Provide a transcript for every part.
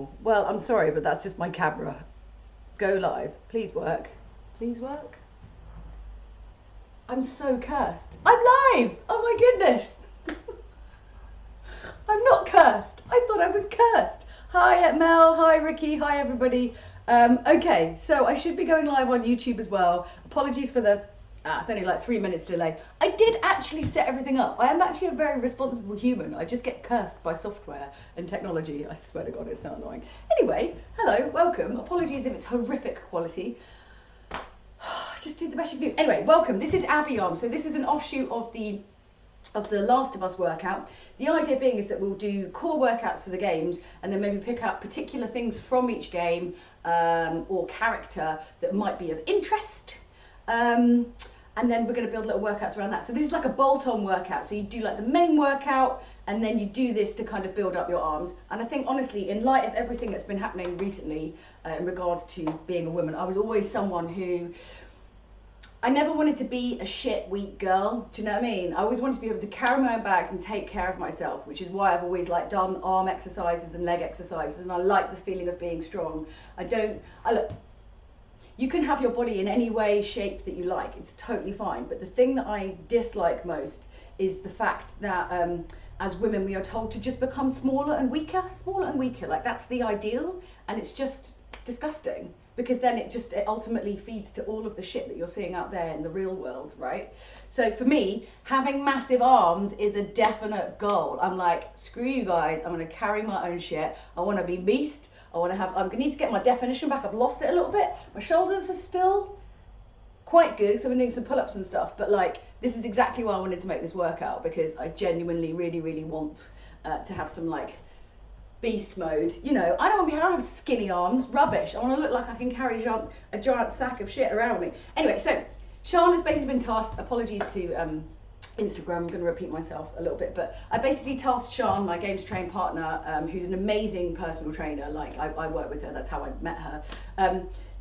normal. Well, I'm sorry, but that's just my camera. Go live. Please work. Please work. I'm so cursed. I'm live! Oh my goodness! I'm not cursed. I thought I was cursed. Hi Mel, hi Ricky, hi everybody. Okay, so I should be going live on YouTube as well. Apologies for the, it's only like 3 minutes delay. I did actually set everything up. I am actually a very responsible human. I just get cursed by software and technology. I swear to God, it's so annoying. Anyway, hello, welcome. Apologies if it's horrific quality. Just do the best you can do. Anyway, welcome. This is Abby on. So this is an offshoot of the Last of Us workout. The idea being is that we'll do core workouts for the games and then maybe pick up particular things from each game or character that might be of interest. And then we're going to build little workouts around that. So this is like a bolt-on workout. So you do like the main workout and then you do this to kind of build up your arms. And I think honestly, in light of everything that's been happening recently in regards to being a woman, I was always someone who, I never wanted to be a shit, weak girl. Do you know what I mean? I always wanted to be able to carry my own bags and take care of myself, which is why I've always like done arm exercises and leg exercises, and I like the feeling of being strong. Look, you can have your body in any way, shape that you like. It's totally fine. But the thing that I dislike most is the fact that as women, we are told to just become smaller and weaker. Like that's the ideal, and it's just disgusting. Because then it ultimately feeds to all of the shit that you're seeing out there in the real world, right? So for me, having massive arms is a definite goal. I'm like, screw you guys, I'm gonna carry my own shit. I wanna be beast. I'm gonna need to get my definition back. I've lost it a little bit. My shoulders are still quite good, so I've been doing some pull-ups and stuff, but like, this is exactly why I wanted to make this workout, because I genuinely really, really want to have some like, beast mode. You know, I don't have skinny arms, rubbish. I want to look like I can carry a giant sack of shit around me. Anyway, so Sean has basically been tasked, apologies to Instagram, I'm going to repeat myself a little bit, but I basically tasked Sean, my games train partner, who's an amazing personal trainer, like I work with her, that's how I met her,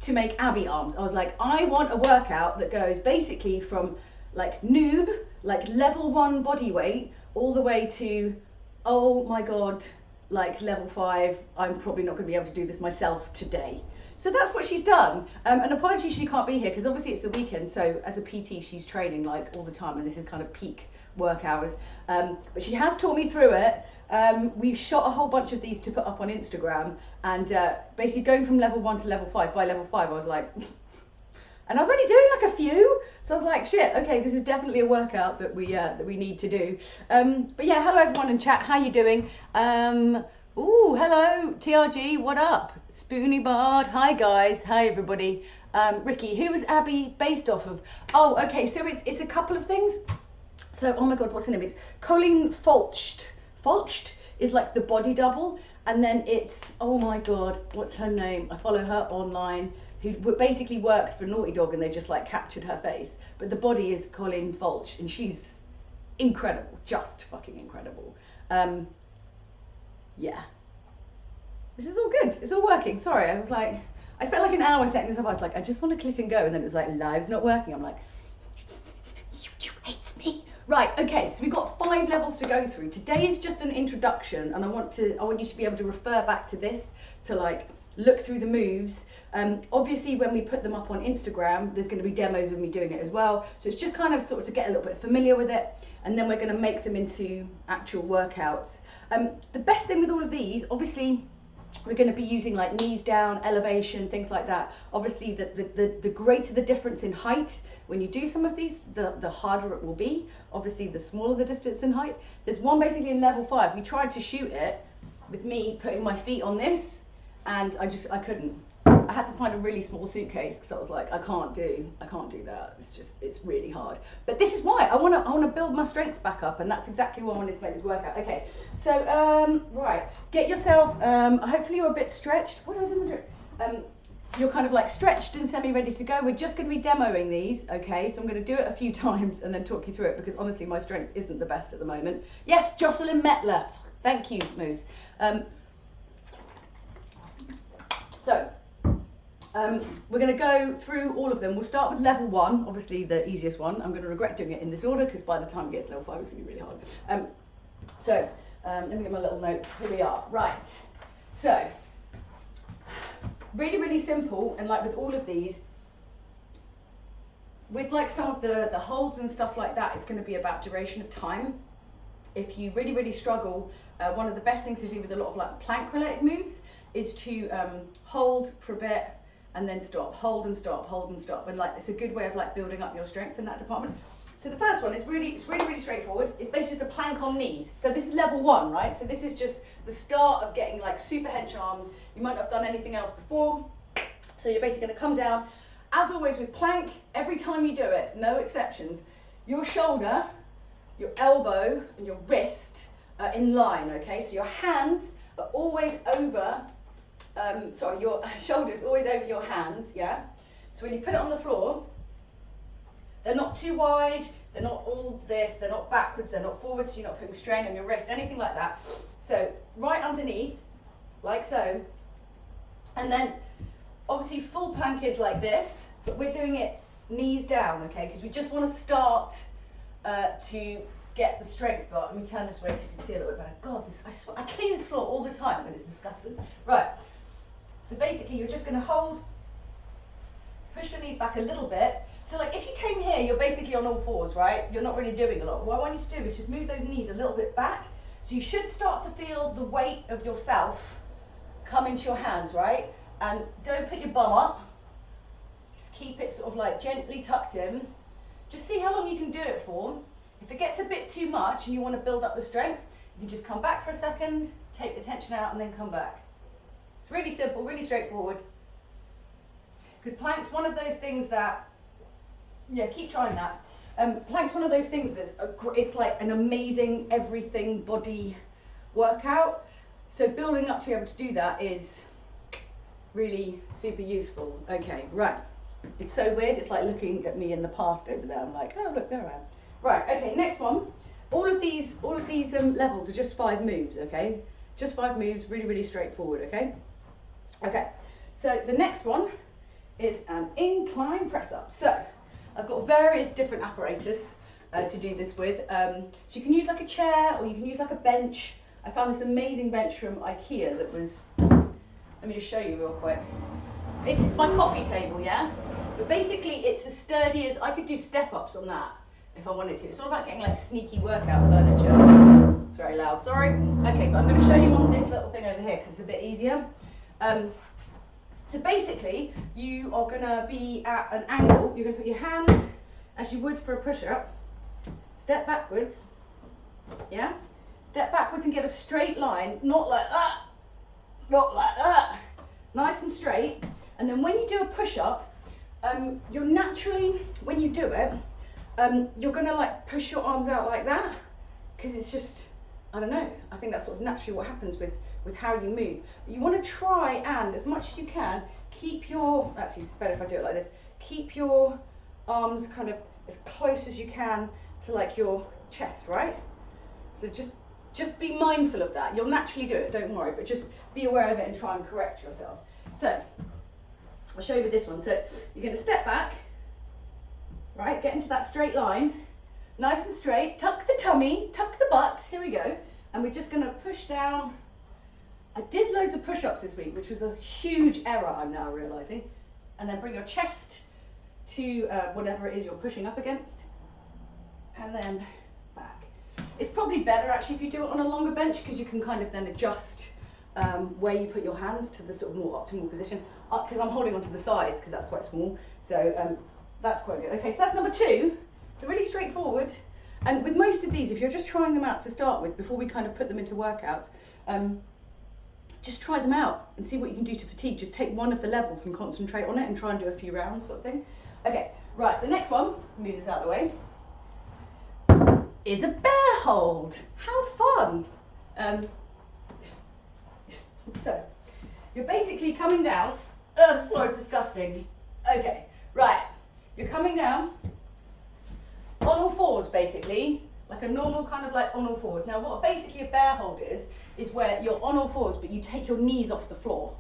to make Abby arms. I was like, I want a workout that goes basically from like noob, like level 1 body weight, all the way to, oh my God, like level 5, I'm probably not going to be able to do this myself today. So that's what she's done. And apologies she can't be here because obviously it's the weekend, so as a PT she's training like all the time and this is kind of peak work hours. But she has taught me through it. We've shot a whole bunch of these to put up on Instagram, and basically going from level 1 to level 5, by level 5 I was like, and I was only doing like a few, so I was like, shit, okay, this is definitely a workout that we need to do. But yeah, hello everyone in chat, how you doing? Ooh, hello, TRG, what up? Spoony Bard, hi guys, hi everybody. Ricky, who was Abby based off of? Oh, okay, so it's a couple of things. So, oh my God, what's her name? It's Colleen Folcht. Folcht is like the body double, and then it's, oh my God, what's her name? I follow her online, who basically worked for Naughty Dog and they just like captured her face. But the body is Colleen Folch and she's incredible, just fucking incredible. Yeah. This is all good, it's all working. Sorry, I was like, I spent like an hour setting this up. I was like, I just want to click and go. And then it was like, live's not working. I'm like, YouTube hates me. Right, okay, so we've got 5 levels to go through. Today is just an introduction and I want you to be able to refer back to this to like, look through the moves. Obviously when we put them up on Instagram, there's going to be demos of me doing it as well. So it's just kind of sort of to get a little bit familiar with it, and then we're going to make them into actual workouts. The best thing with all of these, obviously, we're going to be using like knees down, elevation, things like that. Obviously, the greater the difference in height when you do some of these, the harder it will be. Obviously, the smaller the distance in height. There's one basically in level 5. We tried to shoot it with me putting my feet on this, and I couldn't. I had to find a really small suitcase because I was like, I can't do that. It's really hard. But this is why I want to build my strength back up, and that's exactly why I wanted to make this workout. Okay, so right, get yourself. Hopefully you're a bit stretched. What do I do? You're kind of like stretched and semi-ready to go. We're just going to be demoing these, okay? So I'm going to do it a few times and then talk you through it because honestly my strength isn't the best at the moment. Yes, Jocelyn Metler. Thank you, Moose. So we're going to go through all of them. We'll start with level 1, obviously the easiest one. I'm going to regret doing it in this order because by the time we get to level 5 it's going to be really hard. Let me get my little notes. Here we are. Right. So really, really simple. And like with all of these, with like some of the holds and stuff like that, it's going to be about duration of time. If you really, really struggle, one of the best things to do with a lot of like plank related moves is to hold for a bit and then stop, hold and stop, hold and stop. And like, it's a good way of like building up your strength in that department. So the first one is really straightforward. It's basically just a plank on knees. So this is level 1, right? So this is just the start of getting like super hench arms. You might not have done anything else before. So you're basically gonna come down. As always with plank, every time you do it, no exceptions, your shoulder, your elbow and your wrist are in line, okay? So your hands are always over, your shoulders always over your hands, yeah? So when you put it on the floor, they're not too wide, they're not all this, they're not backwards, they're not forwards, so you're not putting strain on your wrist, anything like that. So right underneath, like so, and then obviously full plank is like this, but we're doing it knees down, okay? Because we just want to start to get the strength bar. Let me turn this way so you can see a little bit better. God, I clean this floor all the time and it's disgusting. Right, so basically you're just going to hold, push your knees back a little bit. So like if you came here, you're basically on all fours, right? You're not really doing a lot. What I want you to do is just move those knees a little bit back. So you should start to feel the weight of yourself come into your hands, right? And don't put your bum up. Just keep it sort of like gently tucked in. Just see how long you can do it for. If it gets a bit too much and you want to build up the strength, you can just come back for a second, take the tension out and then come back. It's really simple, really straightforward. Because plank's one of those things that, yeah, keep trying that. Plank's one of those things that's, it's like an amazing everything body workout. So building up to be able to do that is really super useful. Okay, right. It's so weird, it's like looking at me in the past over there. I'm like, oh look, there I am. Right, okay, next one. All of these levels are just 5 moves, okay? Just 5 moves, really, really straightforward, okay? Okay, so the next one is an incline press up. So I've got various different apparatus to do this with. So you can use like a chair or you can use like a bench. I found this amazing bench from IKEA that was, let me just show you real quick. It's my coffee table, yeah? But basically it's as sturdy as, I could do step-ups on that if I wanted to. It's all about getting like sneaky workout furniture. It's very loud, sorry. Okay, but I'm going to show you on this little thing over here because it's a bit easier. So basically, you are going to be at an angle. You're going to put your hands, as you would for a push-up, step backwards, yeah? Step backwards and get a straight line, not like that, not like that. Nice and straight. And then when you do a push-up, you're naturally, when you do it, you're going to like push your arms out like that, because it's just, I don't know, I think that's sort of naturally what happens with how you move. But you want to try and, as much as you can, keep your, actually it's better if I do it like this, keep your arms kind of as close as you can to like your chest, right? So just be mindful of that. You'll naturally do it, don't worry, but just be aware of it and try and correct yourself. So, I'll show you with this one. So, you're going to step back, right, get into that straight line, nice and straight, tuck the tummy, tuck the butt, here we go, and we're just going to push down. I did loads of push-ups this week, which was a huge error, I'm now realising. And then bring your chest to whatever it is you're pushing up against, and then back. It's probably better actually if you do it on a longer bench, because you can kind of then adjust where you put your hands to the sort of more optimal position. Because I'm holding onto the sides, because that's quite small, so that's quite good. Okay, so that's number 2. So really straightforward. And with most of these, if you're just trying them out to start with, before we kind of put them into workouts, just try them out and see what you can do to fatigue. Just take one of the levels and concentrate on it and try and do a few rounds sort of thing. Okay, right, the next one, move this out of the way, is a bear hold. How fun! So, you're basically coming down. Oh, this floor is disgusting. Okay, right, you're coming down on all fours basically, like a normal kind of like on all fours. Now what basically a bear hold is where you're on all fours but you take your knees off the floor,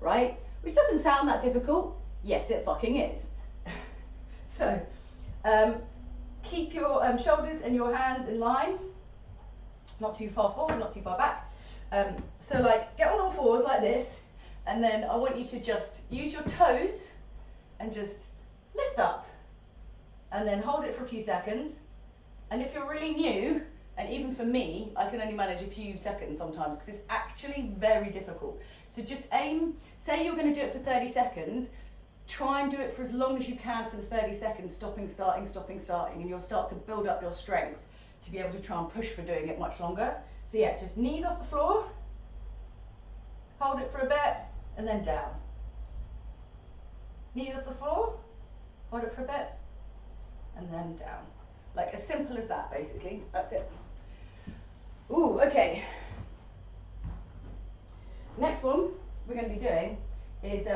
right? Which doesn't sound that difficult. Yes, it fucking is. So, keep your shoulders and your hands in line, not too far forward, not too far back. So like, get on all fours like this, And then I want you to just use your toes and just lift up. And then hold it for a few seconds. And if you're really new, and even for me, I can only manage a few seconds sometimes because it's actually very difficult. So just aim, say you're going to do it for 30 seconds, try and do it for as long as you can for the 30 seconds, stopping, starting, stopping, starting, and you'll start to build up your strength to be able to try and push for doing it much longer. So yeah, just knees off the floor, hold it for a bit, and then down. Knees off the floor, hold it for a bit, and then down. Like as simple as that, basically. That's it. Ooh, okay. Next one we're going to be doing is,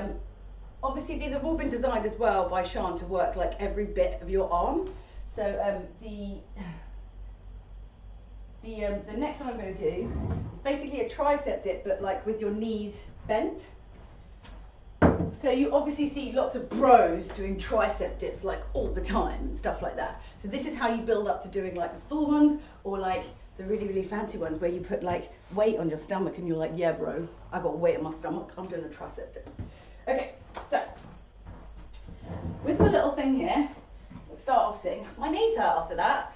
obviously these have all been designed as well by Sean to work like every bit of your arm. So the next one I'm going to do is basically a tricep dip, but like with your knees bent. So you obviously see lots of bros doing tricep dips like all the time and stuff like that. So this is how you build up to doing like the full ones, or like the really, really fancy ones where you put like weight on your stomach and you're like, yeah bro, I got weight on my stomach, I'm doing a tricep dip. Okay, so with my little thing here, let's start off seeing, my knees hurt after that,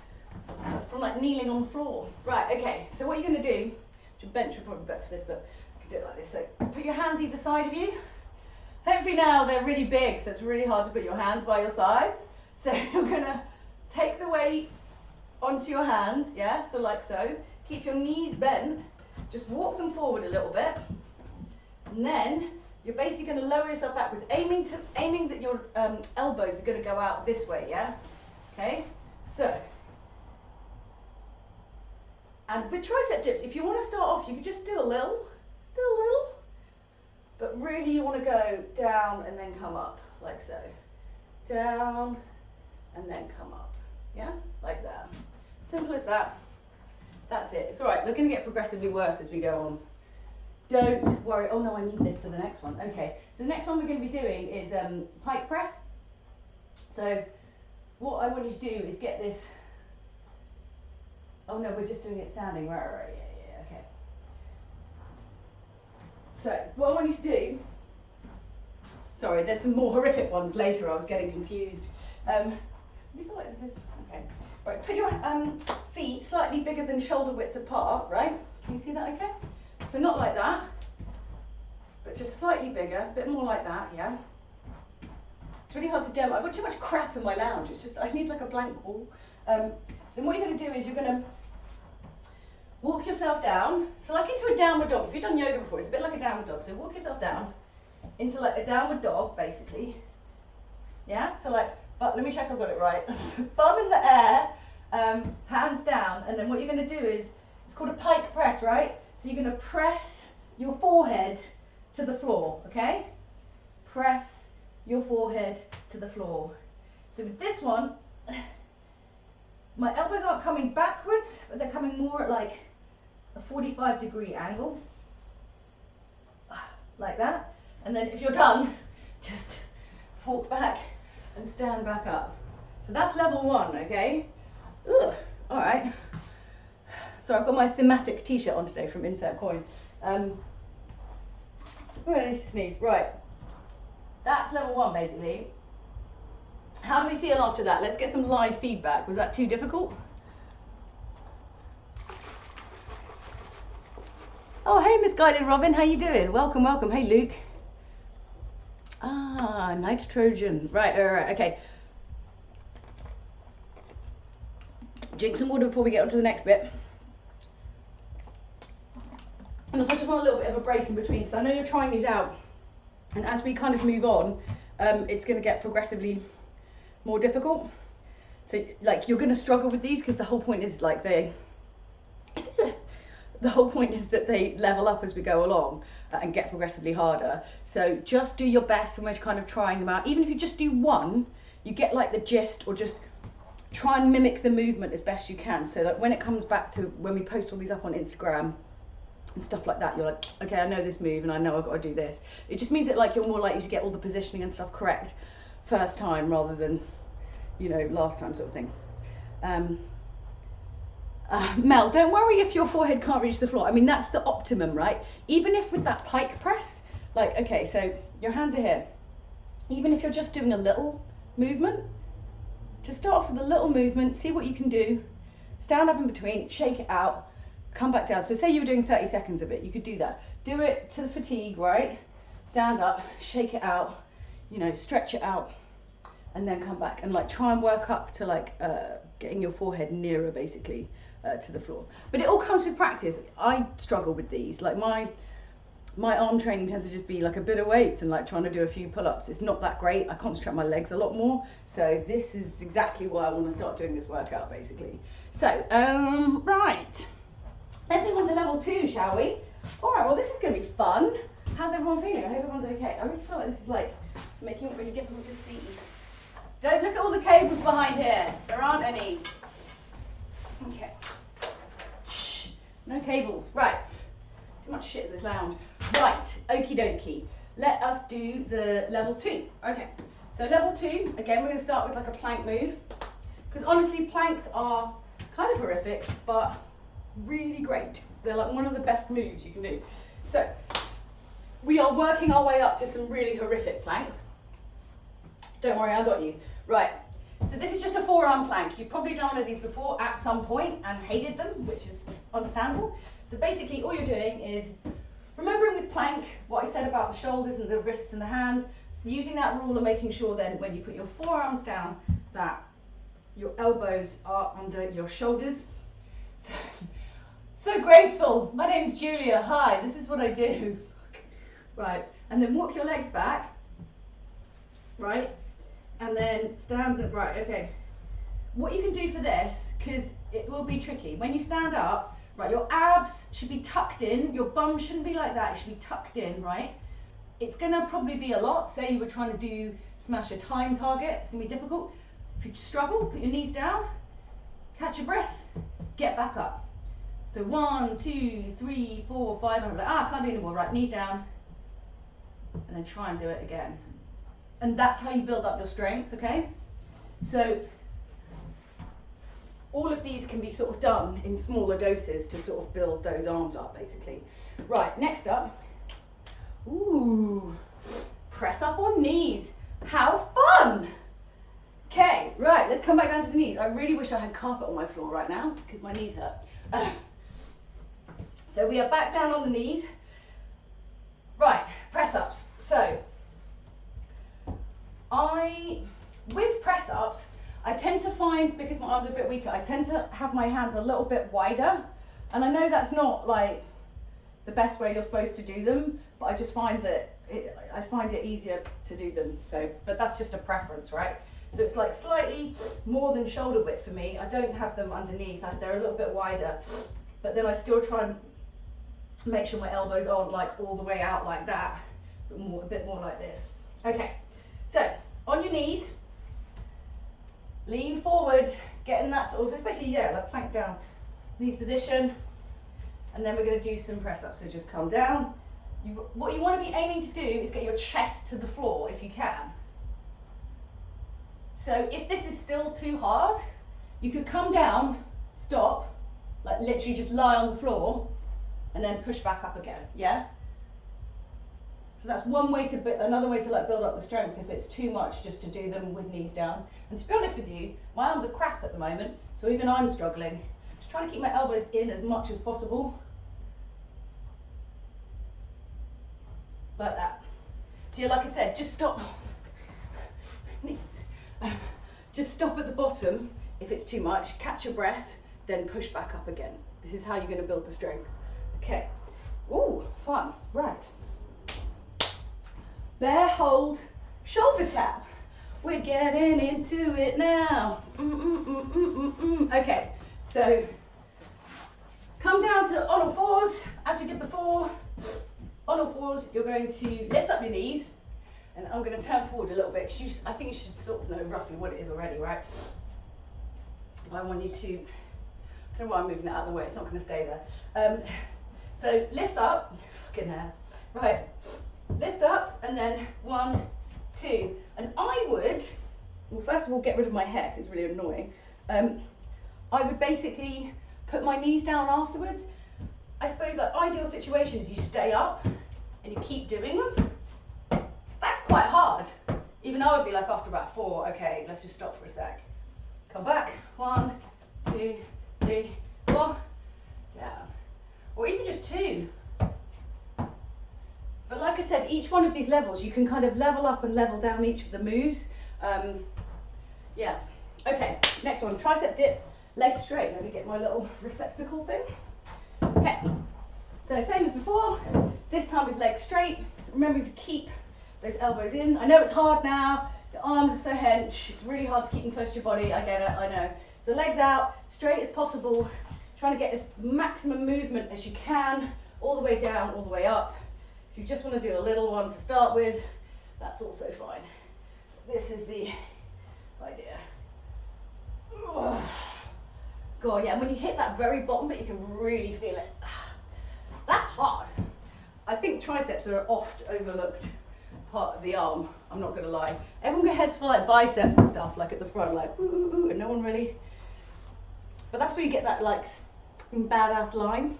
from like kneeling on the floor. Right, okay, so what you're going to do, your bench would probably be better for this, but I can do it like this. So put your hands either side of you. Hopefully now they're really big, so it's really hard to put your hands by your sides. So you're going to take the weight onto your hands, yeah, so like so. Keep your knees bent, just walk them forward a little bit, and then you're basically going to lower yourself backwards, aiming that your elbows are going to go out this way, yeah? Okay, so, and with tricep dips, if you want to start off, you could just do a little, but really you want to go down and then come up, like so. Down and then come up, yeah? Like that. Simple as that. That's it. It's all right. They're going to get progressively worse as we go on. Don't worry. Oh no, I need this for the next one. Okay, so the next one we're going to be doing is pike press. So what I want you to do is get this. Oh no, we're just doing it standing. Right, yeah, okay. So what I want you to do, sorry, there's some more horrific ones later, I was getting confused. Do you feel like this is, okay. Right, put your feet slightly bigger than shoulder width apart, right? Can you see that okay? So not like that, but just slightly bigger, a bit more like that, yeah? It's really hard to demo. I've got too much crap in my lounge. It's just, I need like a blank wall. So then what you're going to do is you're going to walk yourself down. So like into a downward dog. If you've done yoga before, it's a bit like a downward dog. So walk yourself down into like a downward dog, basically. Yeah? So like, but let me check I've got it right. Bum in the air, hands down, and then what you're going to do is, it's called a pike press, right? So you're going to press your forehead to the floor, okay? Press your forehead to the floor. So with this one, my elbows aren't coming backwards, but they're coming more at like a 45-degree angle, like that. And then if you're done, just walk back and stand back up. So that's level one, okay? Ugh, all right. So I've got my thematic t-shirt on today from Insert Coin. Oh, I need to sneeze. Right. That's level one, basically. How do we feel after that? Let's get some live feedback. Was that too difficult? Oh, hey, Misguided Robin. How you doing? Welcome, welcome. Hey, Luke. Ah, nitrogen. Right, okay. Drink some water before we get on to the next bit. And also I just want a little bit of a break in between, because I know you're trying these out, and as we kind of move on, it's going to get progressively more difficult. So like you're going to struggle with these, because the whole point is like the whole point is that they level up as we go along and get progressively harder. So just do your best when we're kind of trying them out. Even if you just do one, you get like the gist, or just try and mimic the movement as best you can. So like when it comes back to when we post all these up on Instagram and stuff like that, you're like, okay, I know this move and I know I've got to do this. It just means that like you're more likely to get all the positioning and stuff correct first time rather than, you know, last time sort of thing. Mel, don't worry if your forehead can't reach the floor. I mean, that's the optimum, right? Even if with that pike press, Like, okay, so your hands are here. Even if you're just doing a little movement, just start off with a little movement, see what you can do. Stand up in between, shake it out, come back down. So say you were doing 30 seconds of it, you could do that. Do it to the fatigue, right? Stand up, shake it out, you know, stretch it out, and then come back and like try and work up to like getting your forehead nearer basically to the floor. But it all comes with practice. I struggle with these. Like my arm training tends to just be like a bit of weights and like trying to do a few pull-ups. It's not that great. I concentrate on my legs a lot more. So this is exactly why I want to start doing this workout basically. So, right. Let's move on to level 2, shall we? All right, well, this is going to be fun. How's everyone feeling? I hope everyone's okay. I really feel like this is like making it really difficult to see. Don't look at all the cables behind here. There aren't any. Okay. Shh. No cables. Right. Too much shit in this lounge. Right. Okie dokie. Let us do the level 2. Okay. So level 2, again, we're going to start with like a plank move. Because honestly, planks are kind of horrific, but really great. They're like one of the best moves you can do. So we are working our way up to some really horrific planks. Don't worry, I got you. Right, so this is just a forearm plank. You've probably done one of these before at some point and hated them, which is understandable. So basically all you're doing is remembering with plank what I said about the shoulders and the wrists and the hand, using that rule and making sure then when you put your forearms down that your elbows are under your shoulders. So graceful. My name's Julia. Hi, this is what I do. Right, and then walk your legs back. Right, and then stand them. Right, okay. What you can do for this, because it will be tricky, when you stand up, right, your abs should be tucked in. Your bum shouldn't be like that. It should be tucked in, right? It's gonna probably be a lot. Say you were trying to smash a time target. It's gonna be difficult. If you struggle, put your knees down, catch your breath, get back up. So 1, 2, 3, 4, 5, and I'm like, I can't do anymore. Right, knees down, and then try and do it again. And that's how you build up your strength, okay? So all of these can be sort of done in smaller doses to sort of build those arms up, basically. Right, next up, ooh, press up on knees. How fun! Okay, right, let's come back down to the knees. I really wish I had carpet on my floor right now because my knees hurt. So we are back down on the knees. Right, press ups. So with press ups, I tend to find, because my arms are a bit weaker, I tend to have my hands a little bit wider. And I know that's not like the best way you're supposed to do them, but I just find that I find it easier to do them. So, but that's just a preference, right? So it's like slightly more than shoulder width for me. I don't have them underneath. They're a little bit wider, but then I still try and make sure my elbows aren't like all the way out like that, but a bit more like this. Okay, so on your knees, lean forward, getting that sort of, it's basically, yeah, like plank down, knees position, and then we're going to do some press ups. So just come down. What you want to be aiming to do is get your chest to the floor if you can. So if this is still too hard, you could come down, stop, like literally just lie on the floor, and then push back up again, yeah? So that's one way to, another way to like build up the strength if it's too much just to do them with knees down. And to be honest with you, my arms are crap at the moment, so even I'm struggling. Just trying to keep my elbows in as much as possible. Like that. So yeah, like I said, just stop. Just stop at the bottom if it's too much, catch your breath, then push back up again. This is how you're going to build the strength. Okay. Ooh, fun. Right. Bear hold, shoulder tap. We're getting into it now. Okay, so come down to on all fours, as we did before. On all fours, you're going to lift up your knees, and I'm going to turn forward a little bit, because I think you should sort of know roughly what it is already, right? I want you to, I don't know why I'm moving that out of the way, it's not going to stay there. So lift up, fucking hell, right, lift up, and then 1, 2, and I would, well, first of all, get rid of my hair, because it's really annoying. I would basically put my knees down afterwards. I suppose like ideal situation is you stay up and you keep doing them. even I would be like after about 4, okay, let's just stop for a sec. Come back, 1, 2, 3, 4, down. Or even just 2. But like I said, each one of these levels, you can kind of level up and level down each of the moves. Yeah. Okay, next one, tricep dip, leg straight. Let me get my little receptacle thing. Okay, so same as before, this time with legs straight, remembering to keep those elbows in. I know it's hard now, the arms are so hench, it's really hard to keep them close to your body, I get it, I know. So legs out, straight as possible, trying to get as maximum movement as you can, all the way down, all the way up. If you just want to do a little one to start with, that's also fine. This is the idea. God, yeah, when you hit that very bottom bit, you can really feel it. That's hard. I think triceps are an oft overlooked part of the arm, I'm not going to lie. Everyone heads for like biceps and stuff, like at the front, like ooh, ooh, ooh, and no one really. But that's where you get that like badass line.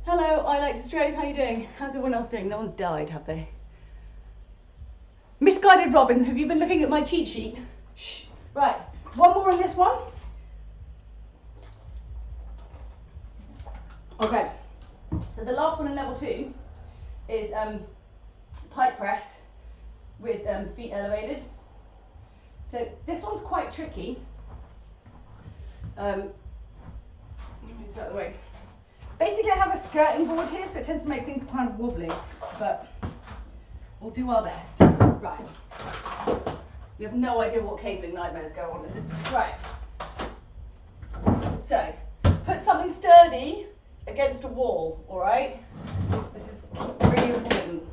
Hello, I like to strafe, how you doing? How's everyone else doing? No one's died, have they? Misguided Robin, have you been looking at my cheat sheet? Shh. Right, one more on this one. Okay, so the last one in level 2 is pike press with feet elevated. So this one's quite tricky. Let me just out of the way. Basically I have a skirting board here, so it tends to make things kind of wobbly, but we'll do our best. Right. You have no idea what cabling nightmares go on in this. Right. So, put something sturdy against a wall, alright? This is really important.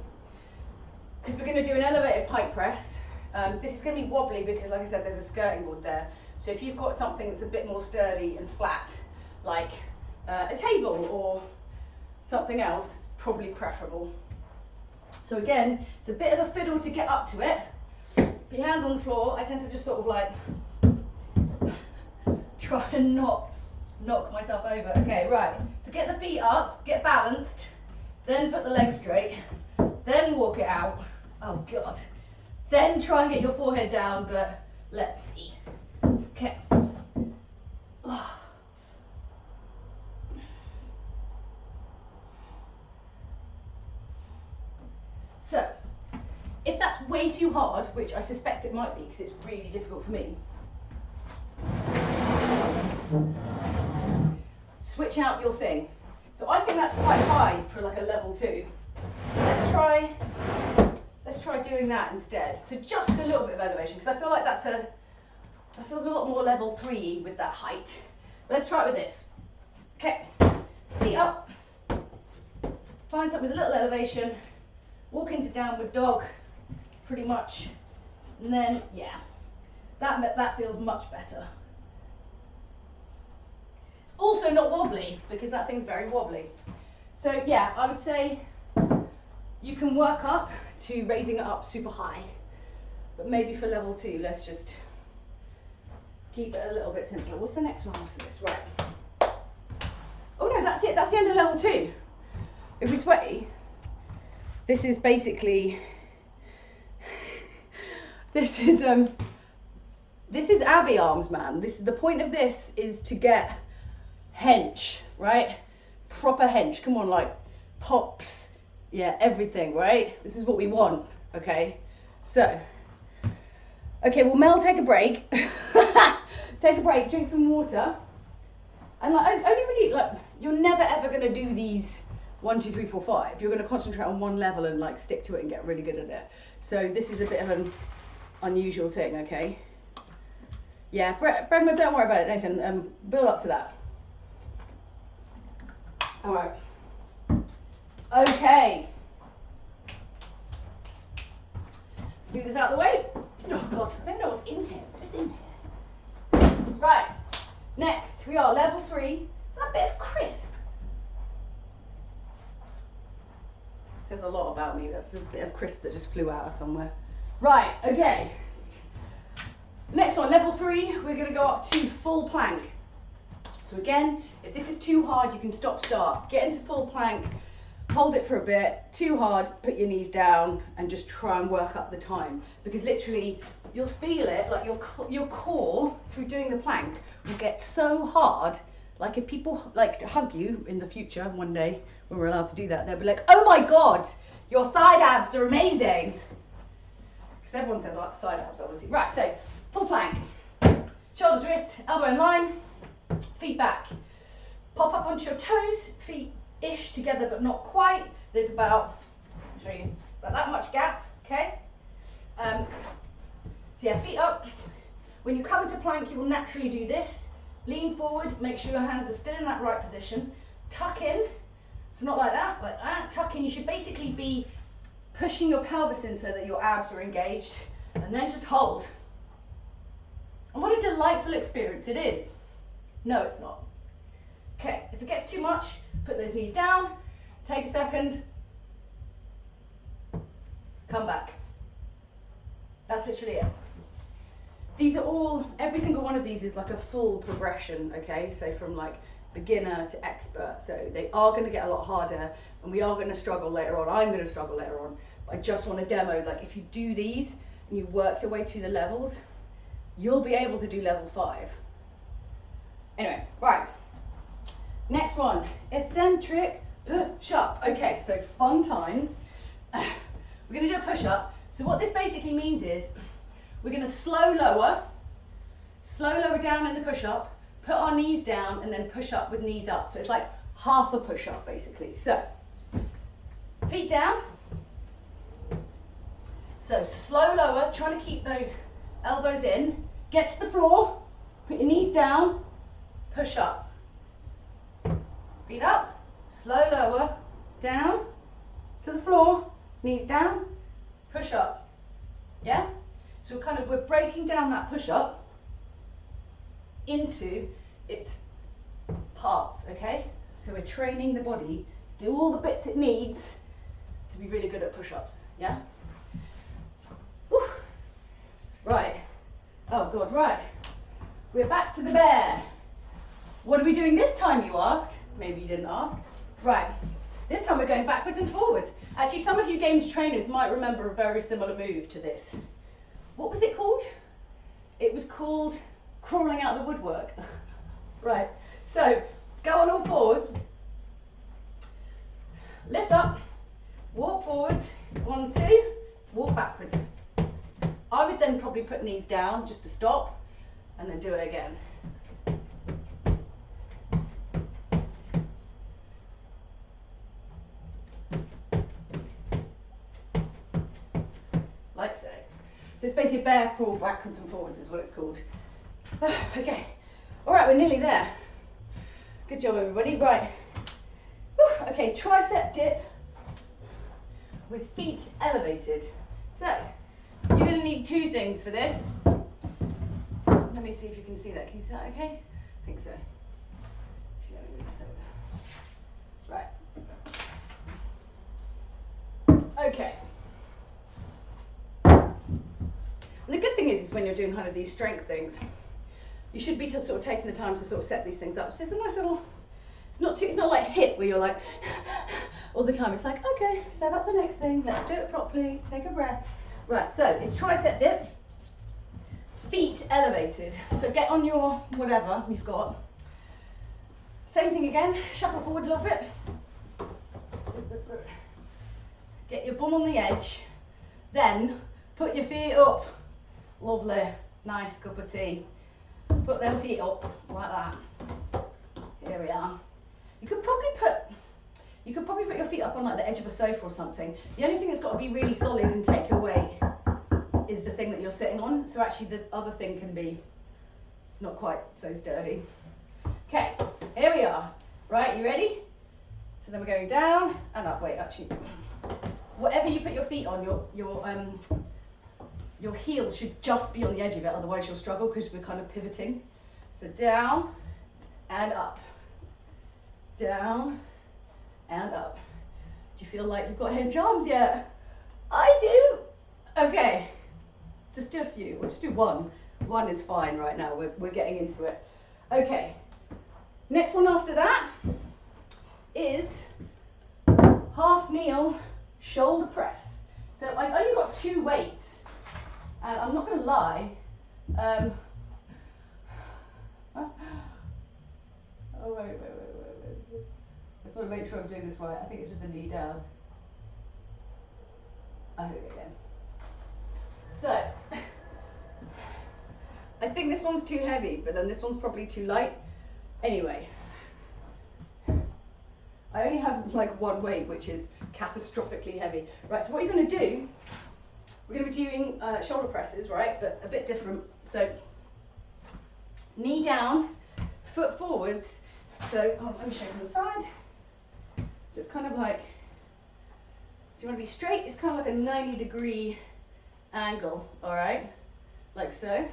Because we're going to do an elevated pike press. This is going to be wobbly because, like I said, there's a skirting board there. So if you've got something that's a bit more sturdy and flat, like a table or something else, it's probably preferable. So again, it's a bit of a fiddle to get up to it. Put your hands on the floor. I tend to just sort of like try and not knock myself over. Okay, right. So get the feet up, get balanced, then put the legs straight, then walk it out. Oh God. Then try and get your forehead down, but let's see. Okay. So, if that's way too hard, which I suspect it might be because it's really difficult for me, switch out your thing. So I think that's quite high for like a level 2. Let's try doing that instead. So just a little bit of elevation, because I feel like that feels a lot more level 3 with that height. Let's try it with this. Okay, feet up, find something with a little elevation, walk into downward dog, pretty much, and then yeah, that feels much better. It's also not wobbly because that thing's very wobbly. So yeah, I would say you can work up to raising it up super high, but maybe for level 2, let's just keep it a little bit simpler. What's the next one after this? Right. Oh no, that's it. That's the end of level 2. If we sweaty, this is basically this is Abby arms, man. This is the point of this, is to get hench, right? Proper hench. Come on, like pops, yeah, everything, right? This is what we want. Okay, so okay, well, Mel, take a break. Take a break, drink some water, and like only really, like, you're never ever going to do these 1, 2, 3, 4, 5. You're going to concentrate on one level and like stick to it and get really good at it. So this is a bit of an unusual thing, okay? Yeah, Brenma, don't worry about it, Nathan. Build up to that. All right. Okay. Let's move this out of the way. Oh God, I don't know what's in here. What is in here? Right. Next, we are level 3. Is that a bit of crisp? Says a lot about me. That's just a bit of crisp that just flew out of somewhere. Right, okay. Next one, level 3, we're going to go up to full plank. So again, if this is too hard, you can stop, start. Get into full plank, hold it for a bit. Too hard, put your knees down and just try and work up the time, because literally you'll feel it, like your core through doing the plank will get so hard. Like if people like hug you in the future one day when we're allowed to do that, they'll be like, oh my god, your side abs are amazing, because everyone says like side abs obviously. Right, so full plank, shoulders, wrist, elbow in line, feet back, pop up onto your toes, feet ish together but not quite. There's about, I'll show you, about that much gap, okay? So yeah, feet up. When you come into plank, you will naturally do this. Lean forward, make sure your hands are still in that right position. Tuck in, so not like that, tuck in. You should basically be pushing your pelvis in so that your abs are engaged, and then just hold. And what a delightful experience it is. No, it's not. Okay, if it gets too much, put those knees down, take a second, come back. That's literally it. These are all, every single one of these is like a full progression, okay? So from like beginner to expert. So they are going to get a lot harder, and we are going to struggle later on. I'm going to struggle later on. But I just want to demo, like if you do these and you work your way through the levels, you'll be able to do level 5. Anyway, right. Next one, eccentric push-up. Okay, so fun times. We're going to do a push-up. So what this basically means is we're going to slow lower down in the push-up, put our knees down, and then push up with knees up. So it's like half a push-up basically. So feet down. So slow lower, trying to keep those elbows in. Get to the floor, put your knees down, push up. Feet up, slow lower, down, to the floor, knees down, push up. Yeah? So we're breaking down that push up into its parts, okay? So we're training the body to do all the bits it needs to be really good at push-ups, yeah? Whew. Right. Oh God, right. We're back to the bear. What are we doing this time, you ask? Maybe you didn't ask. Right. This time we're going backwards and forwards. Actually, some of you games trainers might remember a very similar move to this. What was it called? It was called crawling out the woodwork. Right, so go on all fours, lift up, walk forwards, 1, 2, walk backwards. I would then probably put knees down just to stop, and then do it again. Like so. So it's basically a bear crawl backwards and forwards is what it's called. Okay, all right, we're nearly there. Good job, everybody. Right. Whew. Okay, tricep dip with feet elevated. So you're going to need 2 things for this. Let me see if you can see that. Can you see that okay? I think so. Actually, let me move this over. Right. Okay. And the good thing is when you're doing kind of these strength things, you should be sort of taking the time to sort of set these things up. So it's a nice little, it's not like HIIT where you're like all the time. It's like, okay, set up the next thing, let's do it properly, take a breath. Right, so it's tricep dip, feet elevated. So get on your whatever you've got. Same thing again, shuffle forward a little bit. Get your bum on the edge, then put your feet up. Lovely, nice cup of tea. Put them feet up like that. Here we are. You could probably put your feet up on like the edge of a sofa or something. The only thing that's got to be really solid and take your weight is the thing that you're sitting on. So actually the other thing can be not quite so sturdy. Okay, here we are. Right, you ready? So then we're going down and up. Wait, actually, whatever you put your feet on, your heels should just be on the edge of it, otherwise you'll struggle because we're kind of pivoting. So down and up, down and up. Do you feel like you've got hinge arms yet? I do. Okay, just do a few, we'll just do one. One is fine right now, we're getting into it. Okay, next one after that is half kneel, shoulder press. So I've only got 2 weights, and I'm not going to lie. Oh, wait. I just want to make sure I'm doing this right. I think it's with the knee down. Oh, here we go. So, I think this one's too heavy, but then this one's probably too light. Anyway, I only have like 1 weight, which is catastrophically heavy. Right, so what you're going to do, we're going to be doing shoulder presses, right, but a bit different. So, knee down, foot forwards. So, let me show you from the side. So it's kind of like, so you want to be straight, it's kind of like a 90-degree angle, all right, like so.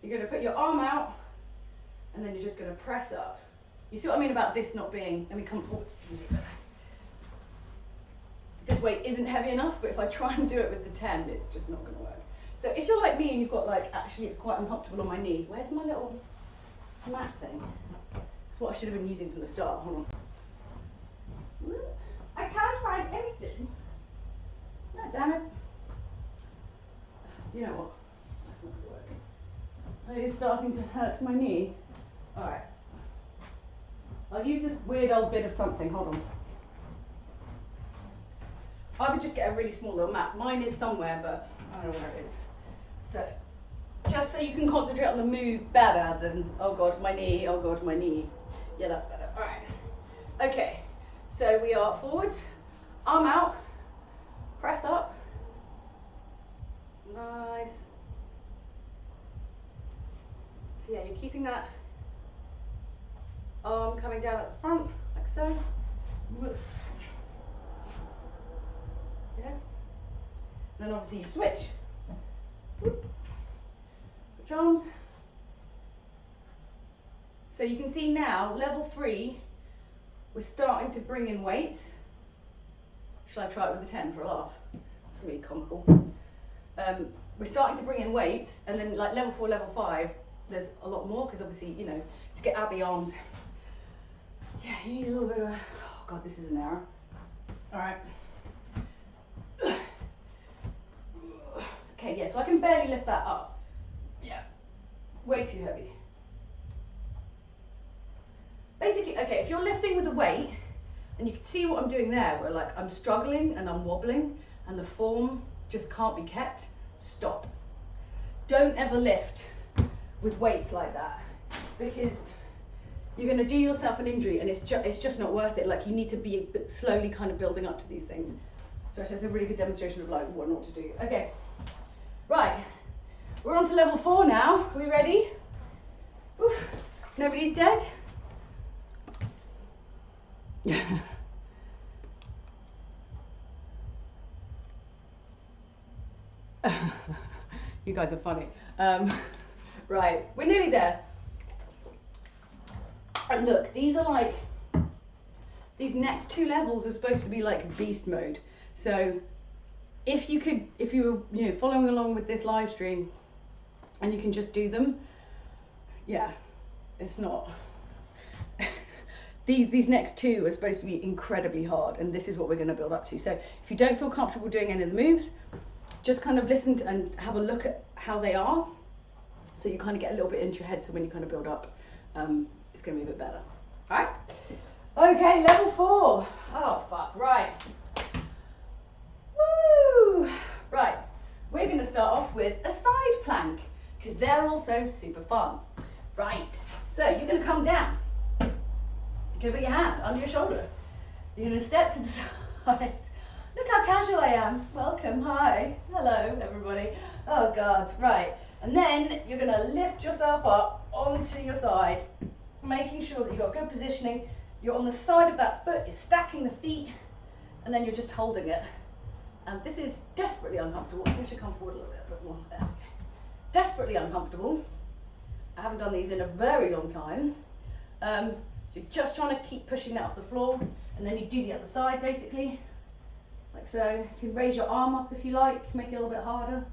You're going to put your arm out, and then you're just going to press up. You see what I mean about this not being, let me come forwards, you can see better. This weight isn't heavy enough, but if I try and do it with the 10, it's just not going to work. So if you're like me and you've got like, actually it's quite uncomfortable on my knee, where's my little mat thing? It's what I should have been using from the start, hold on. I can't find anything. No, damn it. You know what? That's not working. It is starting to hurt my knee. Alright. I'll use this weird old bit of something. Hold on. I would just get a really small little mat. Mine is somewhere, but I don't know where it is. So, just so you can concentrate on the move better than, oh god, my knee, oh god, my knee. Yeah, that's better. Alright. Okay. So we are forwards, arm out, press up, nice. So yeah, you're keeping that arm coming down at the front, like so. Yes. And then obviously you switch. Switch arms. So you can see now, level 3, we're starting to bring in weights. Shall I try it with the 10 for a laugh? It's going to be comical. We're starting to bring in weights, and then like level 4, level 5, there's a lot more, because obviously, you know, to get Abby arms, yeah, you need a little bit of, oh god, this is an error. Alright. Okay, yeah, so I can barely lift that up. Yeah, way too heavy. Basically, okay, if you're lifting with a weight, and you can see what I'm doing there, where like I'm struggling and I'm wobbling, and the form just can't be kept, stop. Don't ever lift with weights like that, because you're going to do yourself an injury, and it's just not worth it. Like, you need to be slowly kind of building up to these things. So it's just a really good demonstration of like what not to do. Okay, right, we're on to level 4 now. Are we ready? Oof. Nobody's dead? You guys are funny. Right, we're nearly there. And look, these are like, these next 2 levels are supposed to be like beast mode. So if you were, you know, following along with this live stream, and you can just do them, yeah, it's not. These next 2 are supposed to be incredibly hard, and this is what we're going to build up to. So if you don't feel comfortable doing any of the moves, just kind of listen to and have a look at how they are, so you kind of get a little bit into your head, so when you kind of build up, it's going to be a bit better. All right? Okay, level 4. Oh, fuck. Right. Woo! Right. We're going to start off with a side plank, because they're also super fun. Right. So you're going to come down. You're going to put your hand under your shoulder. You're going to step to the side. Look how casual I am. Welcome. Hi. Hello, everybody. Oh, God. Right. And then you're going to lift yourself up onto your side, making sure that you've got good positioning. You're on the side of that foot. You're stacking the feet, and then you're just holding it. And this is desperately uncomfortable. I should come forward a little bit more. There we go. Desperately uncomfortable. I haven't done these in a very long time. So you're just trying to keep pushing that off the floor, and then you do the other side basically, like so. You can raise your arm up if you like, make it a little bit harder.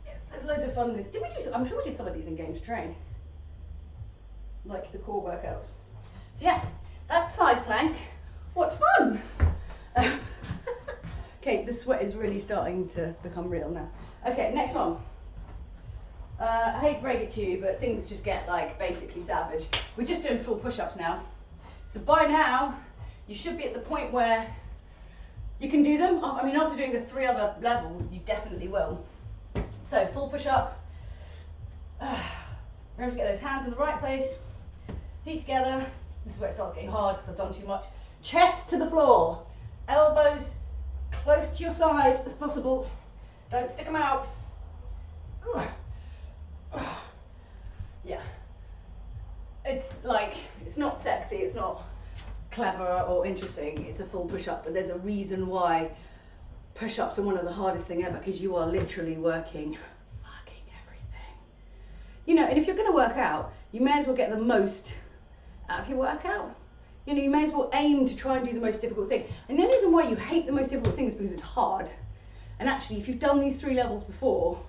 Yeah, there's loads of fun moves. I'm sure we did some of these in Game to Train, like the core workouts. So yeah, that's side plank. What fun! Okay, the sweat is really starting to become real now. Okay, next one. I hate to break it to you, but things just get like basically savage. We're just doing full push-ups now. So by now, you should be at the point where you can do them. I mean, after doing the 3 other levels, you definitely will. So full push-up. Remember to get those hands in the right place. Feet together. This is where it starts getting hard because I've done too much. Chest to the floor. Elbows close to your side as possible. Don't stick them out. Yeah. It's like, it's not sexy, it's not clever or interesting. It's a full push-up, but there's a reason why push-ups are one of the hardest thing ever, because you are literally working fucking everything. You know, and if you're going to work out, you may as well get the most out of your workout. You know, you may as well aim to try and do the most difficult thing. And the only reason why you hate the most difficult thing is because it's hard. And actually, if you've done these 3 levels before,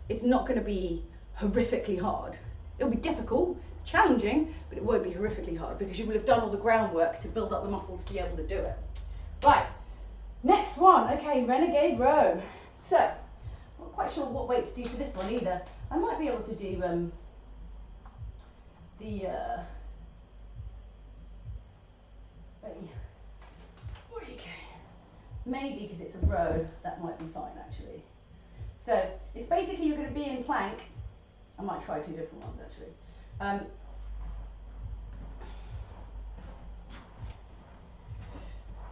it's not going to be horrifically hard. It'll be difficult, challenging, but it won't be horrifically hard because you will have done all the groundwork to build up the muscles to be able to do it. Right, next one. Okay, renegade row. So, I'm not quite sure what weight to do for this one either. I might be able to do maybe because it's a row, that might be fine actually. So it's basically you're going to be in plank. I might try 2 different ones actually.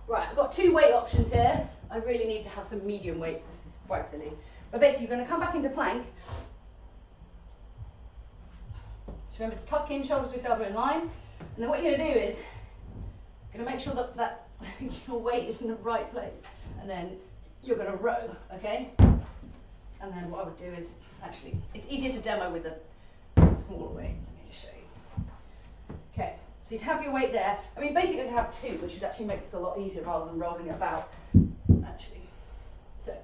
Right, I've got 2 weight options here. I really need to have some medium weights. This is quite silly. But basically you're going to come back into plank. Just remember to tuck in, shoulders with elbow in line. And then what you're going to do is you're going to make sure that your weight is in the right place, and then you're going to row, okay? And then what I would do is, actually, it's easier to demo with a smaller weight. Let me just show you. Okay, so you'd have your weight there. I mean, basically you'd have 2, which would actually make this a lot easier rather than rolling it about, actually. So,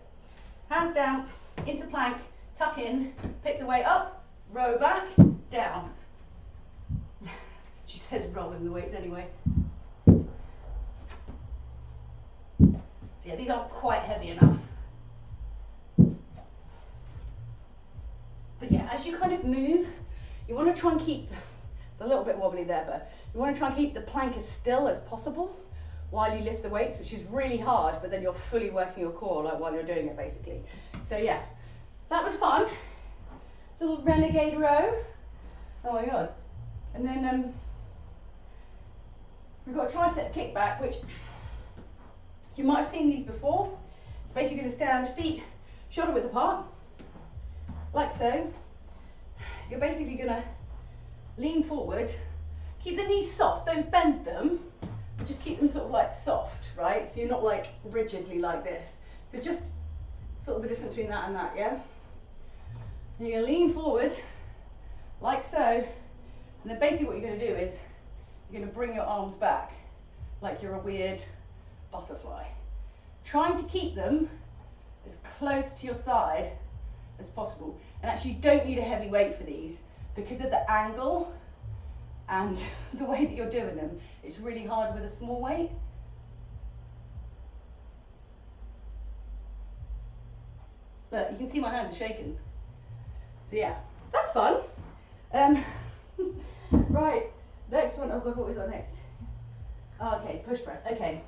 hands down, into plank, tuck in, pick the weight up, row back, down. She says rolling the weights anyway. So yeah, these aren't quite heavy enough. But yeah, as you kind of move, you want to try and keep, it's a little bit wobbly there, but you want to try and keep the plank as still as possible while you lift the weights, which is really hard, but then you're fully working your core like while you're doing it basically. So yeah, that was fun. Little renegade row. Oh my God. And then we've got a tricep kickback, which you might have seen these before. It's basically going to stand feet shoulder width apart, like so. You're basically going to lean forward, keep the knees soft, don't bend them, but just keep them sort of like soft, right? So you're not like rigidly like this. So just sort of the difference between that and that, yeah? And you're going to lean forward, like so, and then basically what you're going to do is you're going to bring your arms back like you're a weird butterfly, trying to keep them as close to your side as possible. And actually you don't need a heavy weight for these because of the angle and the way that you're doing them. It's really hard with a small weight. Look, you can see my hands are shaking. So yeah, that's fun. Right, next one. Oh God, what we got next? Oh, okay, push press. Okay.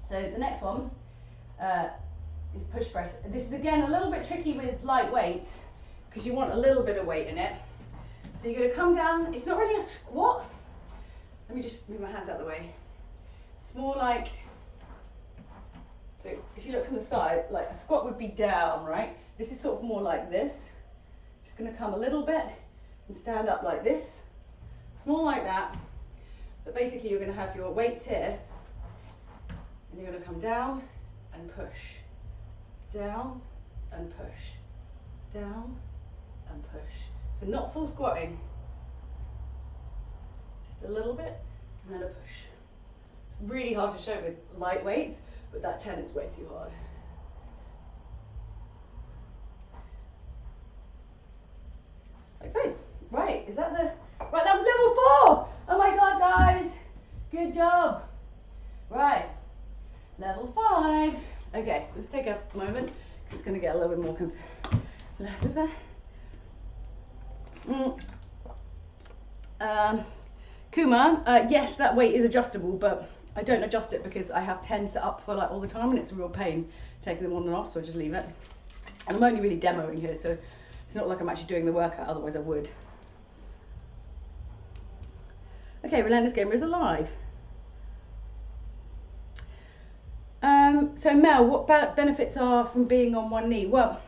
So the next one is push press. This is again a little bit tricky with light weights because you want a little bit of weight in it. So you're going to come down. It's not really a squat. Let me just move my hands out of the way. It's more like, so if you look from the side, like a squat would be down, right? This is sort of more like this. Just going to come a little bit and stand up like this. It's more like that. But basically you're going to have your weights here. And you're going to come down and push, down and push, down and push. So not full squatting, just a little bit and then a push. It's really hard to show with light weights, but that 10 is way too hard. Like so. Right, is that the, right, that was level 4. Oh my God, guys. Good job. Right, level 5. Okay, let's take a moment because it's going to get a little bit more Kuma, yes, that weight is adjustable, but I don't adjust it because I have 10 set up for like all the time, and it's a real pain taking them on and off, so I just leave it. And I'm only really demoing here, so it's not like I'm actually doing the workout, otherwise I would. Okay, Relentless Gamer is alive. So Mel, what benefits are from being on one knee? Well,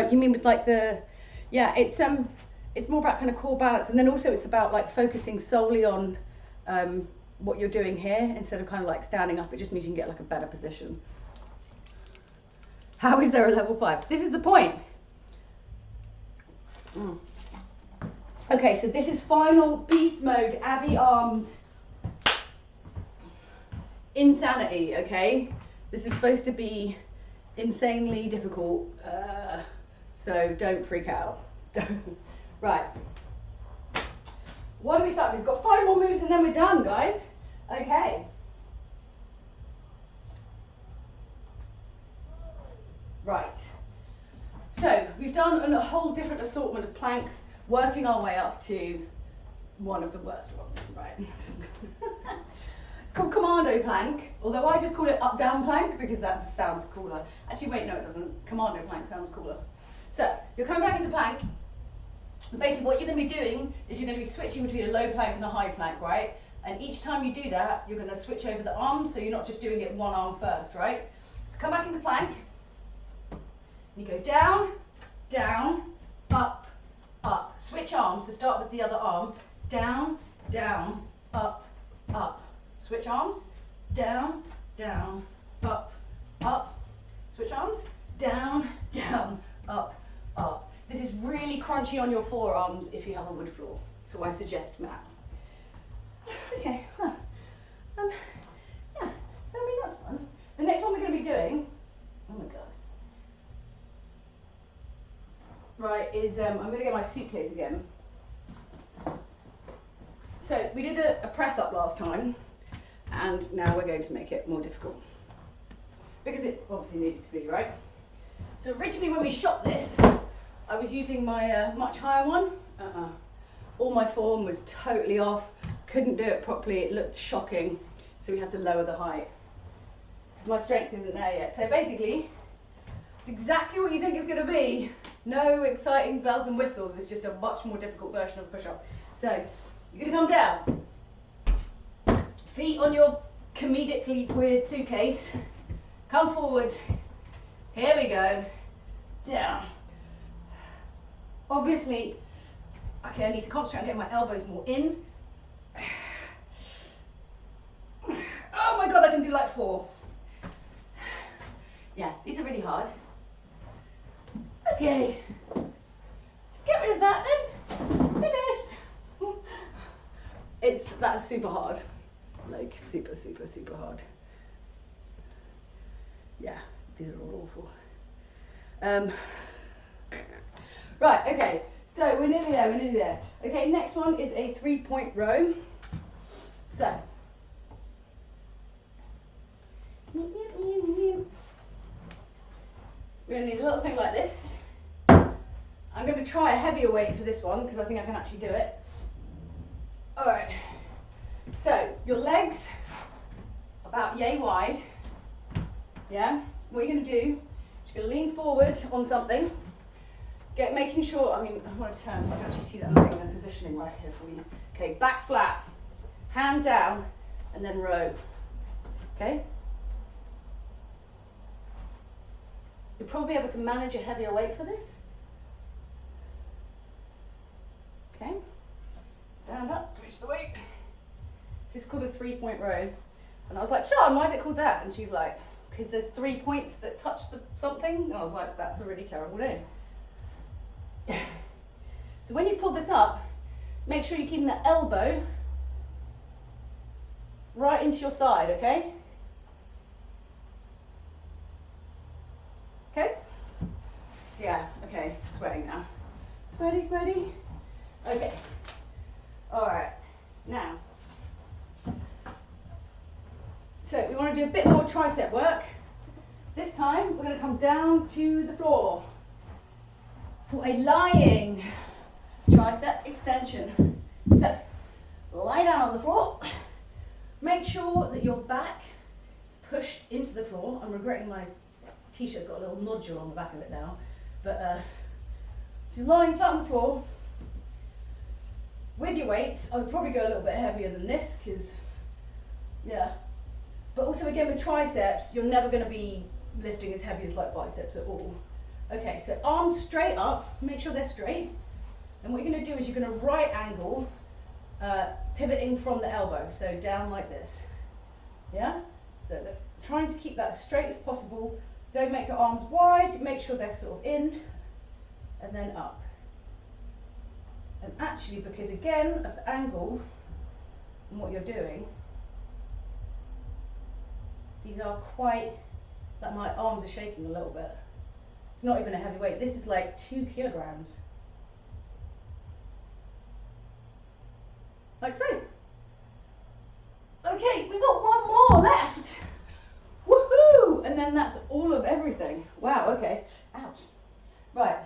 you mean with like yeah, it's more about kind of core balance, and then also it's about like focusing solely on what you're doing here instead of kind of like standing up. It just means you can get like a better position. How is there a level 5? This is the point. Okay, so this is final beast mode, Abby arms. Insanity, okay? This is supposed to be insanely difficult, so don't freak out. Right. What do we start with? We've got 5 more moves and then we're done, guys. Okay. Right. So we've done a whole different assortment of planks, working our way up to one of the worst ones, right? It's called commando plank, although I just call it up down plank because that just sounds cooler. Actually, wait, no it doesn't. Commando plank sounds cooler. So you're coming back into plank. And basically what you're going to be doing is you're going to be switching between a low plank and a high plank, right? And each time you do that, you're going to switch over the arms, so you're not just doing it one arm first, right? So come back into plank. You go down, down, up, up. Switch arms, so start with the other arm. Down, down, up, up. Switch arms, down, down, up, up. Switch arms, down, down, up, up. This is really crunchy on your forearms if you have a wood floor, so I suggest mats. Okay, yeah, so I mean that's fun. The next one we're going to be doing, oh my god, right, is I'm going to get my suitcase again. So we did a press up last time, and now we're going to make it more difficult because it obviously needed to be, right? So originally when we shot this, I was using my much higher one. All my form was totally off, couldn't do it properly, it looked shocking, so we had to lower the height because my strength isn't there yet. So basically, it's exactly what you think it's going to be. No exciting bells and whistles, it's just a much more difficult version of push-up. So you're going to come down, feet on your comedically weird suitcase, come forward, here we go, down. Obviously, okay, I need to concentrate on getting my elbows more in. Oh my god, I can do like 4. Yeah, these are really hard. Okay, let's get rid of that then. Finished. That's super hard. Like super, super, super hard. Yeah, these are all awful. Right, okay, so we're nearly there, we're nearly there. Okay, next one is a 3-point row. So, we're going to need a little thing like this. I'm going to try a heavier weight for this one because I think I can actually do it. Alright, so your legs about yay wide. Yeah, what you're going to do is you're going to lean forward on something. Making sure, I want to turn so I can actually see that I'm getting the positioning right here for you. Okay, back flat, hand down, and then row. Okay? You'll probably be able to manage a heavier weight for this. Okay? Stand up, switch the weight. This is called a 3-point row. And I was like, Sean, why is it called that? And she's like, because there's 3 points that touch something. And I was like, that's a really terrible name. So when you pull this up, make sure you're keeping the elbow right into your side, okay? Okay? So yeah, okay, sweating now. Sweaty, sweaty. Okay. Alright, now, So we want to do a bit more tricep work. This time we're going to come down to the floor for a lying tricep extension. So lie down on the floor. Make sure that your back is pushed into the floor. I'm regretting my t-shirt's got a little nodule on the back of it now. But so you're lying flat on the floor. With your weights, I would probably go a little bit heavier than this because, yeah. But also again with triceps, you're never going to be lifting as heavy as like biceps at all. Okay, so arms straight up, make sure they're straight. And what you're going to do is you're going to right angle, pivoting from the elbow, so down like this. Yeah? So trying to keep that as straight as possible. Don't make your arms wide, make sure they're sort of in and then up. And actually, because again of the angle and what you're doing, these are quite, like my arms are shaking a little bit. It's not even a heavy weight. This is like 2 kilograms. Like so. Okay, we've got one more left. Woohoo! And then that's all of everything. Wow, okay. Ouch. Right.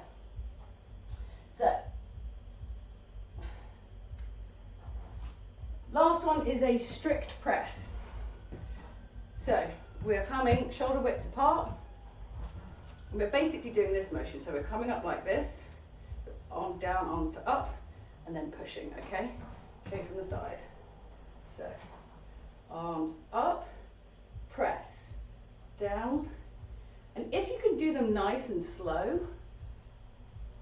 So, last one is a strict press. So, we're coming shoulder width apart. We're basically doing this motion. So we're coming up like this, arms down, arms to up, and then pushing, okay? Show you from the side. So, arms up, press, down. And if you can do them nice and slow,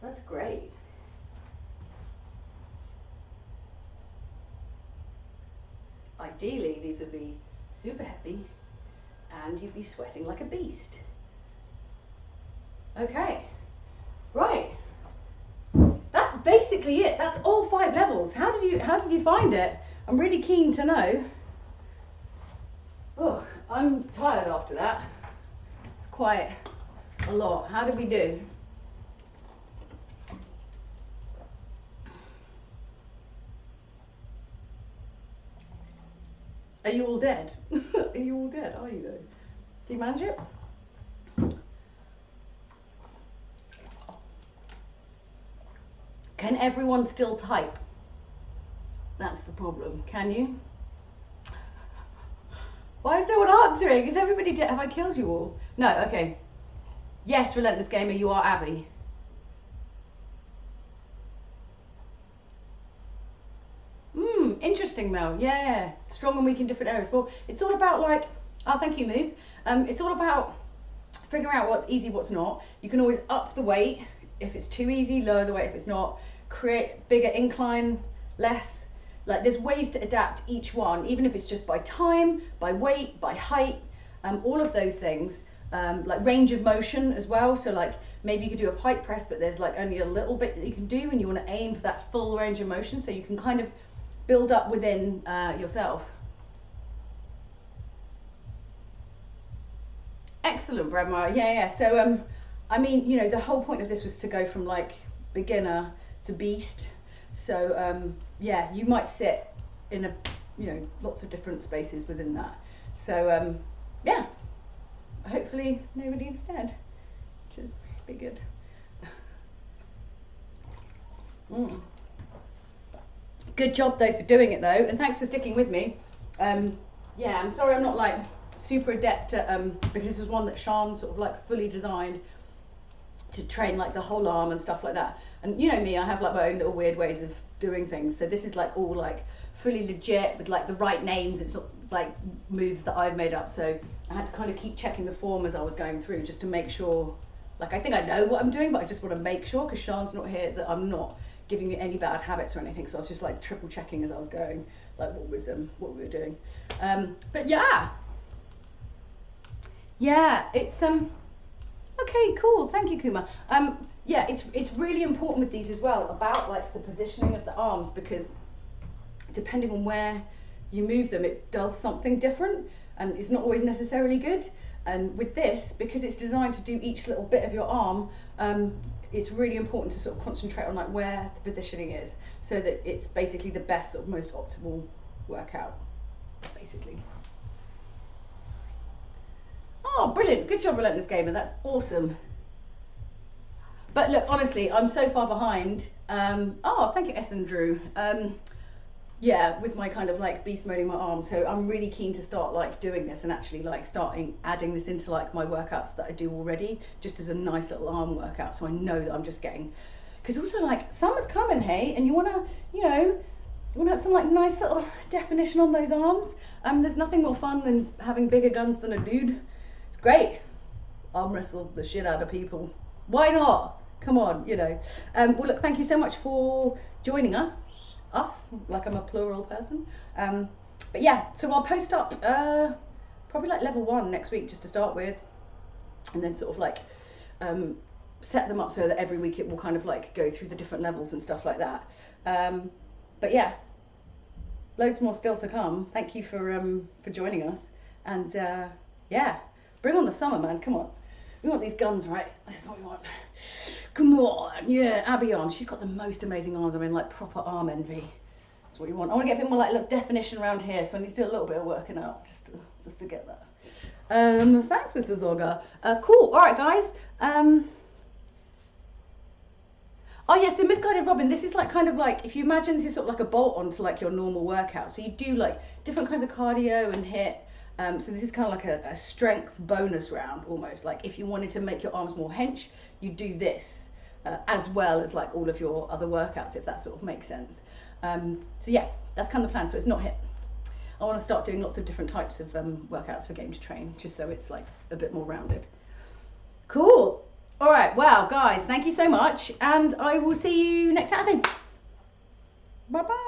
that's great. Ideally, these would be super heavy and you'd be sweating like a beast. Okay, right. That's basically it. That's all 5 levels. How did you find it? I'm really keen to know. Oh, I'm tired after that. It's quite a lot. How did we do? Are you all dead? Are you all dead? Are you though? Do you manage it? Can everyone still type? That's the problem. Can you? Why is no one answering? Is everybody dead? Have I killed you all? No, okay. Yes, Relentless Gamer, you are Abby. Interesting, Mel. Yeah, strong and weak in different areas. Well, it's all about like, oh, thank you, Moose. It's all about figuring out what's easy, what's not. You can always up the weight if it's too easy, lower the weight if it's not. Create bigger incline, less. Like there's ways to adapt each one, even if it's just by time, by weight, by height, all of those things. Like range of motion as well. So like maybe you could do a pike press, but there's like only a little bit that you can do and you want to aim for that full range of motion so you can kind of build up within yourself. Excellent, Bradmar. Yeah. So, I mean, you know, the whole point of this was to go from like beginner to beast. So, yeah, you might sit in lots of different spaces within that. So, yeah, hopefully nobody's dead, which is be good. Good job though for doing it though, and thanks for sticking with me. Yeah, I'm sorry I'm not like super adept at because this was one that Sean sort of like fully designed to train like the whole arm and stuff like that. And you know me, I have like my own little weird ways of doing things. So this is like all like fully legit with like the right names. It's not like moves that I've made up. So I had to kind of keep checking the form as I was going through just to make sure. Like I think I know what I'm doing, but I just want to make sure because Sean's not here that I'm not giving you any bad habits or anything. So I was just like triple checking as I was going, like what we were doing. But yeah, it's okay, cool. Thank you, Kuma. Yeah, it's really important with these as well about like the positioning of the arms, because depending on where you move them, it does something different, and it's not always necessarily good. And with this, because it's designed to do each little bit of your arm, it's really important to sort of concentrate on like where the positioning is, so that it's basically the best, sort of most optimal workout, basically. brilliant. Good job, Relentless Gamer. That's awesome. But look, honestly, I'm so far behind. Oh, thank you, S and Drew. Yeah, with my kind of like beast moding my arms. So I'm really keen to start like doing this and actually like starting adding this into like my workouts that I do already, just as a nice little arm workout. So I know that I'm just getting, because also like summer's coming, hey, and you wanna, you know, you wanna have some like nice little definition on those arms. There's nothing more fun than having bigger guns than a dude. It's great. Arm wrestle the shit out of people. Why not? Come on, you know. Well, look, thank you so much for joining us, like I'm a plural person. But yeah, so I'll post up probably like level 1 next week just to start with, and then sort of like set them up so that every week it will kind of like go through the different levels and stuff like that. But yeah, loads more still to come. Thank you for joining us, and yeah, bring on the summer, man. Come on. We want these guns, right? This is what we want. Come on, yeah, Abby arms. She's got the most amazing arms. I mean, like proper arm envy. That's what you want. I want to get a bit more like look definition around here, so I need to do a little bit of working out just to get that. Thanks, Mr. Zorga. Cool. All right, guys. Oh yeah, so Misguided Robin, this is like kind of like, if you imagine this is sort of like a bolt onto like your normal workout. So you do like different kinds of cardio and HIIT. So this is kind of like a strength bonus round almost. Like if you wanted to make your arms more hench, you do this as well as like all of your other workouts, if that sort of makes sense. So yeah, that's kind of the plan. So it's not HIIT. I want to start doing lots of different types of workouts for Game to Train, just so it's like a bit more rounded. Cool. All right. Wow, guys, thank you so much. And I will see you next Saturday. Bye-bye.